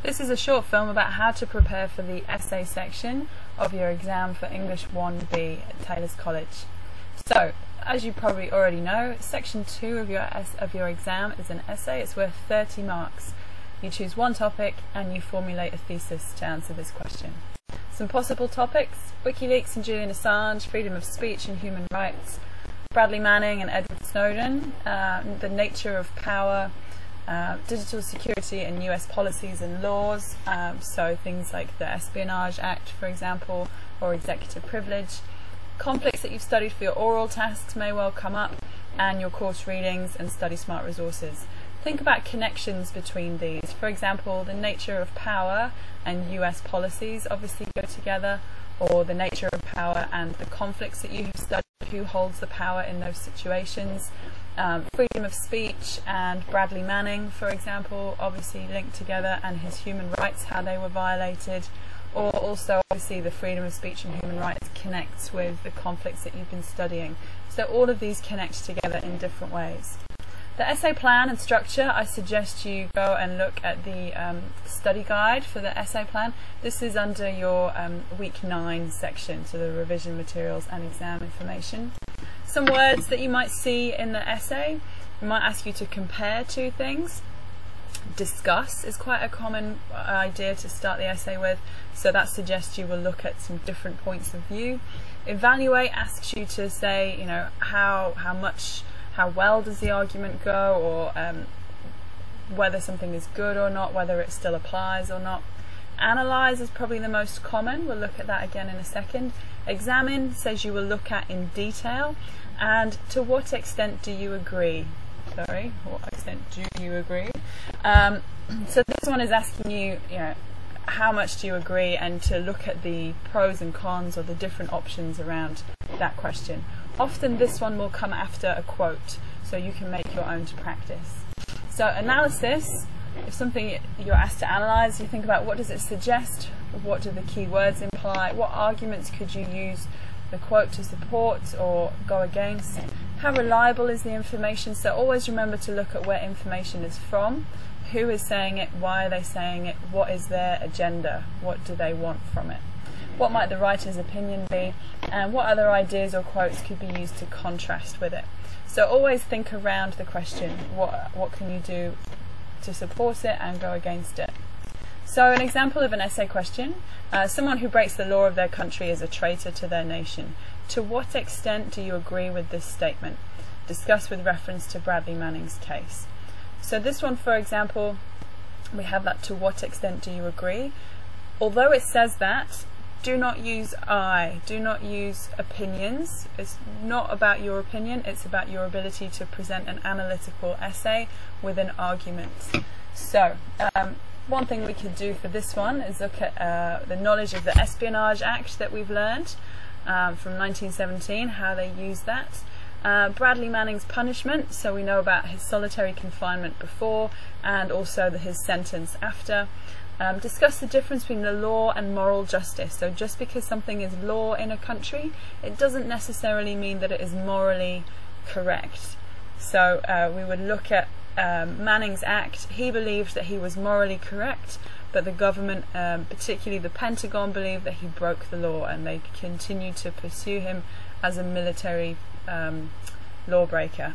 This is a short film about how to prepare for the essay section of your exam for English 1B at Taylor's College. So, as you probably already know, section 2 of your exam is an essay. It's worth 30 marks. You choose one topic and you formulate a thesis to answer this question. Some possible topics: WikiLeaks and Julian Assange, freedom of speech and human rights, Bradley Manning and Edward Snowden, the nature of power, digital security and US policies and laws, so things like the Espionage Act, for example, or executive privilege. Conflicts that you've studied for your oral tasks may well come up, and your course readings and study smart resources. Think about connections between these. For example, the nature of power and US policies obviously go together, or the nature of power and the conflicts that you have studied, who holds the power in those situations. Freedom of speech and Bradley Manning, for example, obviously linked together, and his human rights, how they were violated. Or also obviously the freedom of speech and human rights connects with the conflicts that you've been studying. So all of these connect together in different ways. The essay plan and structure, I suggest you go and look at the study guide for the essay plan. This is under your week 9 section, so the revision materials and exam information. Some words that you might see in the essay, it might ask you to compare two things. Discuss is quite a common idea to start the essay with, so that suggests you will look at some different points of view. Evaluate asks you to say, you know, how well does the argument go, or whether something is good or not, whether it still applies or not. Analyze is probably the most common. We'll look at that again in a second. Examine says you will look at in detail, and to what extent do you agree? Sorry, what extent do you agree? So this one is asking you, how much do you agree, and to look at the pros and cons or the different options around that question. Often this one will come after a quote, so you can make your own to practice. So analysis, if something you're asked to analyse, you think about what does it suggest, what do the key words imply, what arguments could you use the quote to support or go against, how reliable is the information. So always remember to look at where information is from, who is saying it, why are they saying it, what is their agenda, what do they want from it, what might the writer's opinion be, and what other ideas or quotes could be used to contrast with it. So always think around the question, what can you do to support it and go against it. So an example of an essay question: someone who breaks the law of their country is a traitor to their nation. To what extent do you agree with this statement? Discuss with reference to Bradley Manning's case. So this one, for example, we have that to what extent do you agree. Although it says that, do not use I, do not use opinions. It's not about your opinion, it's about your ability to present an analytical essay with an argument. So one thing we could do for this one is look at the knowledge of the Espionage Act that we've learned from 1917, how they use that. Bradley Manning's punishment, so we know about his solitary confinement before and also his sentence after. Discuss the difference between the law and moral justice. So just because something is law in a country, it doesn't necessarily mean that it is morally correct. So we would look at Manning's act. He believed that he was morally correct, but the government, particularly the Pentagon, believed that he broke the law, and they continued to pursue him as a military lawbreaker.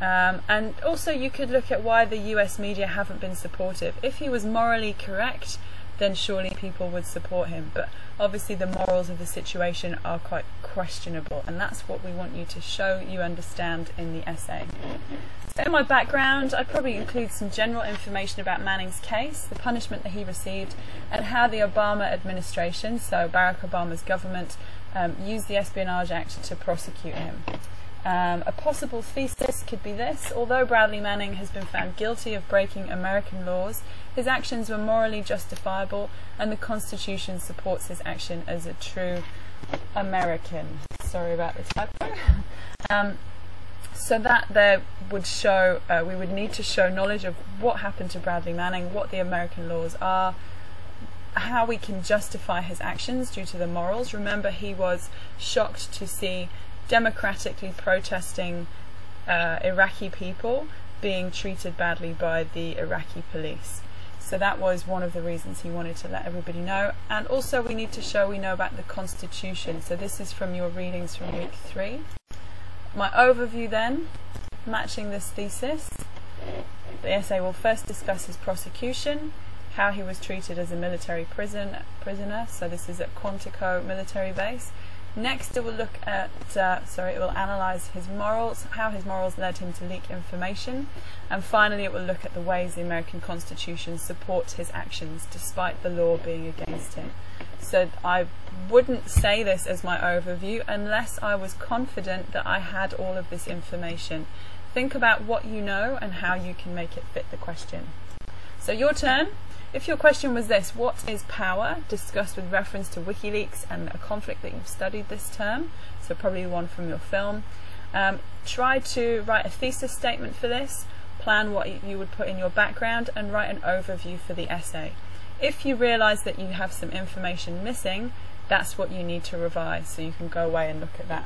And also you could look at why the US media haven't been supportive. If he was morally correct, then surely people would support him, but obviously the morals of the situation are quite questionable, and that's what we want you to show you understand in the essay. So in my background, I'd probably include some general information about Manning's case, the punishment that he received, and how the Obama administration, so Barack Obama's government, used the Espionage Act to prosecute him. A possible thesis could be this: although Bradley Manning has been found guilty of breaking American laws, his actions were morally justifiable, and the Constitution supports his action as a true American. Sorry about the typo. So that there would show, we would need to show knowledge of what happened to Bradley Manning, what the American laws are, how we can justify his actions due to the morals. Remember, he was shocked to see democratically protesting Iraqi people being treated badly by the Iraqi police. So that was one of the reasons he wanted to let everybody know. And also we need to show we know about the Constitution. So this is from your readings from week 3. My overview then, matching this thesis. The essay will first discuss his prosecution, how he was treated as a military prisoner, so this is at Quantico military base. Next it will look at, it will analyse his morals, how his morals led him to leak information, and finally it will look at the ways the American Constitution supports his actions despite the law being against him. So I wouldn't say this as my overview unless I was confident that I had all of this information. Think about what you know and how you can make it fit the question. So your turn. If your question was this, what is power, discussed with reference to WikiLeaks and a conflict that you've studied this term, so probably one from your film, try to write a thesis statement for this, plan what you would put in your background, and write an overview for the essay. If you realise that you have some information missing, that's what you need to revise, so you can go away and look at that.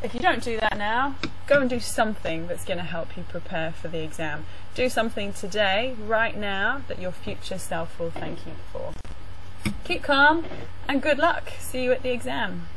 If you don't do that now, go and do something that's going to help you prepare for the exam. Do something today, right now, that your future self will thank you for. Keep calm and good luck. See you at the exam.